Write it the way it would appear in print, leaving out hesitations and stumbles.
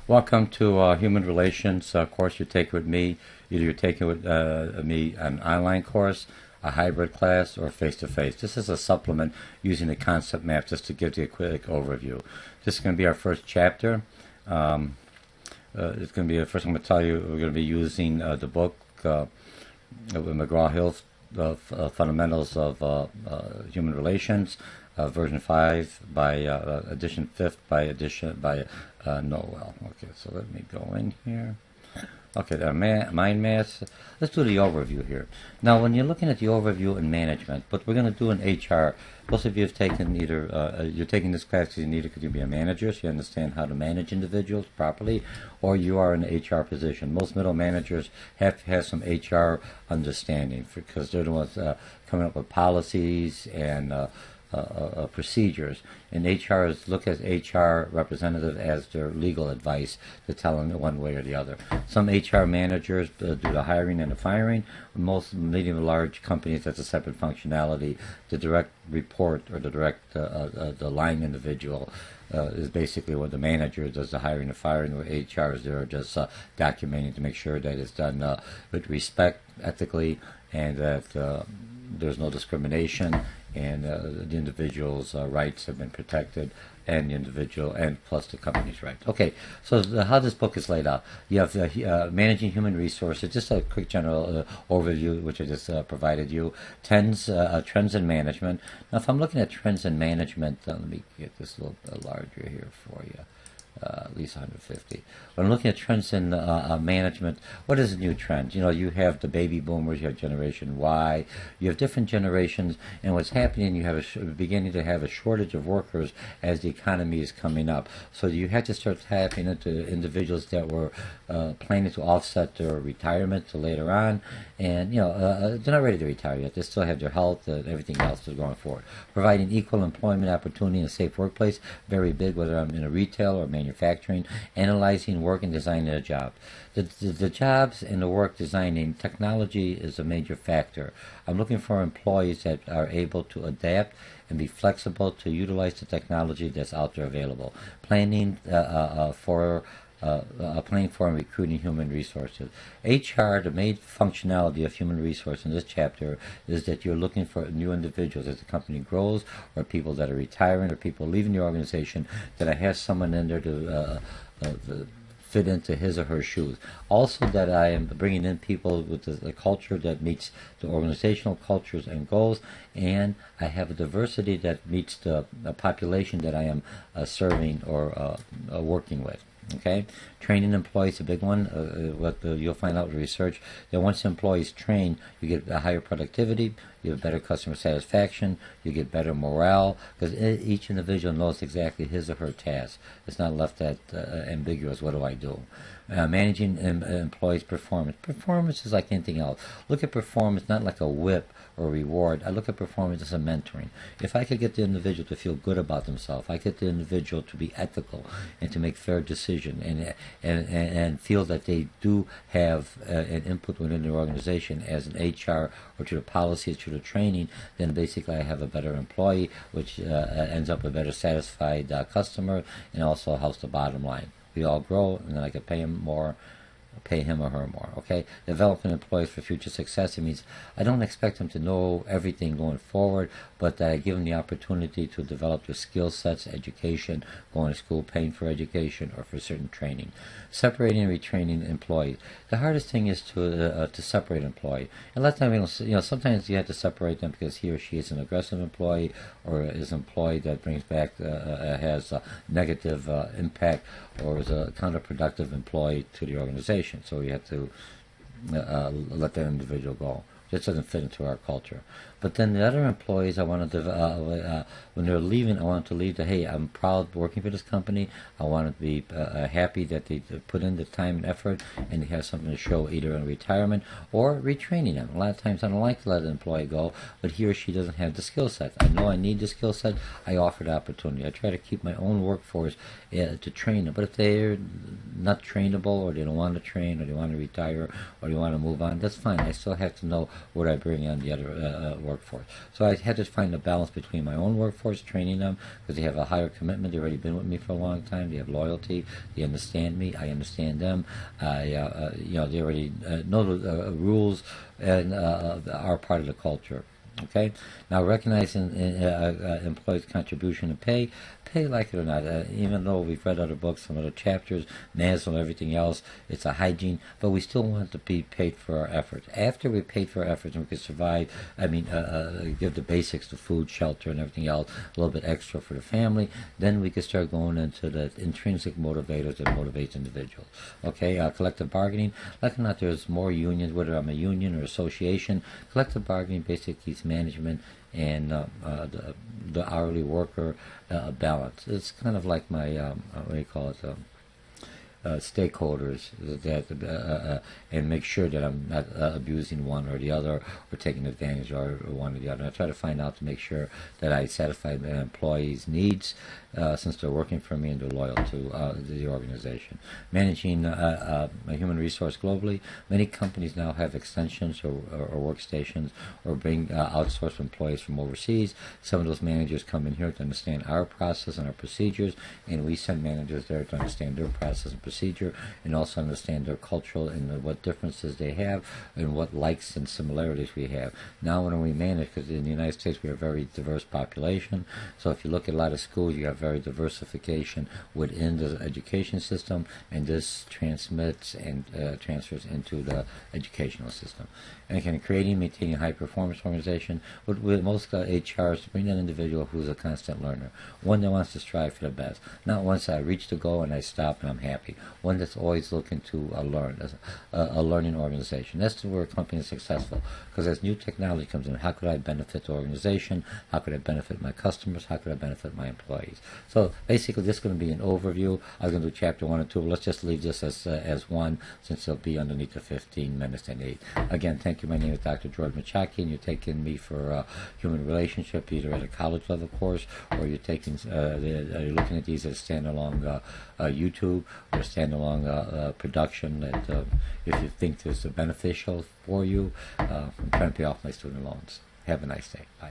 Welcome to Human Relations course you're taking with me. Either you're taking with me an online course, a hybrid class, or face-to-face. This is a supplement using the concept map just to give you a quick overview. This is going to be our first chapter. It's going to be the first I'm going to tell you. We're going to be using the book McGraw-Hill's Fundamentals of Human Relations, version 5 by edition 5th by Noel. Okay, so let me go in here. Okay, the mind mass. Let's do the overview here. Now, when you're looking at the overview in management, what we're going to do in HR, most of you have taken either, you're taking this class because you need it because you be a manager, so you understand how to manage individuals properly, or you are in an HR position. Most middle managers have to have some HR understanding because they're the ones coming up with policies and procedures. And HR is look at HR representative as their legal advice to tell them one way or the other. Some HR managers do the hiring and the firing. Most medium and large companies, that's a separate functionality. The direct report or the direct the line individual is basically what the manager does, the hiring and firing, where HR is there just documenting to make sure that it's done with respect, ethically, and that there's no discrimination, and the individual's rights have been protected, and the individual, and plus the company's rights. Okay, so how this book is laid out. You have Managing Human Resources, just a quick general overview, which I just provided you. Trends in management. Now, if I'm looking at trends in management, let me get this a little bit larger here for you. At least 150. When I'm looking at trends in management, what is a new trend? You have the baby boomers, you have Generation Y, you have different generations, and what's happening, you have beginning to have a shortage of workers as the economy is coming up. So you had to start tapping into individuals that were planning to offset their retirement to later on, and they're not ready to retire yet. They still have their health and everything else that's going forward. Providing equal employment opportunity in a safe workplace, very big, whether I'm in a retail or manufacturing, analyzing work and designing a job. The jobs and the work designing, technology is a major factor. I'm looking for employees that are able to adapt and be flexible to utilize the technology that's out there available. Planning for and recruiting human resources. HR, the main functionality of human resource in this chapter is that you're looking for new individuals as the company grows, or people that are retiring, or people leaving the organization, that I have someone in there to fit into his or her shoes. Also, that I am bringing in people with the culture that meets the organizational cultures and goals, and I have a diversity that meets the population that I am serving or working with. Okay, training employees, a big one. You'll find out with research that once employees train, you get a higher productivity, you have better customer satisfaction, you get better morale, because each individual knows exactly his or her task. It's not left that ambiguous. What do I do? Managing employees' performance. Performance is like anything else. Look at performance not like a whip or reward. I look at performance as a mentoring. If I could get the individual to feel good about themselves, I get the individual to be ethical and to make fair decisions and feel that they do have an input within their organization as an HR or to the policies, to the training, then basically I have a better employee, which ends up a better satisfied customer, and also helps the bottom line. We all grow, and then I can pay him or her more. Okay, developing employees for future success. It means I don't expect them to know everything going forward, but that I give them the opportunity to develop their skill sets, education, going to school, paying for education or for certain training. Separating and retraining employees. The hardest thing is to separate an employee. And a lot of times, sometimes you have to separate them because he or she is an aggressive employee or is an employee that brings back has a negative impact, or is a counterproductive employee to the organization. So we have to let that individual go. This doesn't fit into our culture. But then the other employees, I want to, when they're leaving, I want to leave the, hey, I'm proud working for this company. I want to be happy that they put in the time and effort, and they have something to show either in retirement or retraining them. A lot of times I don't like to let an employee go, but he or she doesn't have the skill set. I know I need the skill set. I offer the opportunity. I try to keep my own workforce to train them. But if not trainable, or they don't want to train, or they want to retire, or they want to move on, that's fine. I still have to know what I bring on the other workforce. So I had to find a balance between my own workforce, training them, because they have a higher commitment. They've already been with me for a long time. They have loyalty. They understand me. I understand them. They already know the rules and are part of the culture. Okay. Now, recognizing employees' contribution and pay like it or not. Even though we've read other books, some other chapters, NASL, everything else, it's a hygiene, but we still want to be paid for our efforts. After we paid for our efforts and we can survive, give the basics, the food, shelter, and everything else, a little bit extra for the family, then we can start going into the intrinsic motivators that motivate individuals. Okay, collective bargaining, like or not, there's more unions, whether I'm a union or association. Collective bargaining basically is management and the hourly worker balance. It's kind of like my what do you call it? Stakeholders and make sure that I'm not abusing one or the other or taking advantage of one or the other. I try to find out to make sure that I satisfy my employees' needs since they're working for me and they're loyal to the organization. Managing a human resource globally, many companies now have extensions or workstations or bring outsourced employees from overseas. Some of those managers come in here to understand our process and our procedures, and we send managers there to understand their process and procedure and also understand their cultural and what differences they have and what likes and similarities we have. Now when we manage, because in the United States we have a very diverse population, so if you look at a lot of schools, you have very diversification within the education system, and this transmits and transfers into the educational system. And again, creating, maintaining a high-performance organization with most HRs to bring an individual who's a constant learner, one that wants to strive for the best, not once I reach the goal and I stop and I'm happy, one that's always looking to learn, a learning organization. That's where a company is successful, because as new technology comes in, how could I benefit the organization, how could I benefit my customers, how could I benefit my employees? So basically this is going to be an overview. I'm going to do chapter 1 and 2, but let's just leave this as one, since it'll be underneath the 15 minutes and 8. Again, thank you. My name is Dr. Dr Mochocki, and you're taking me for human relationship, either at a college level course, or you're taking you're looking at these as standalone YouTube or standalone production that if you think there's a beneficial for you. I'm trying to pay off my student loans. Have a nice day. Bye.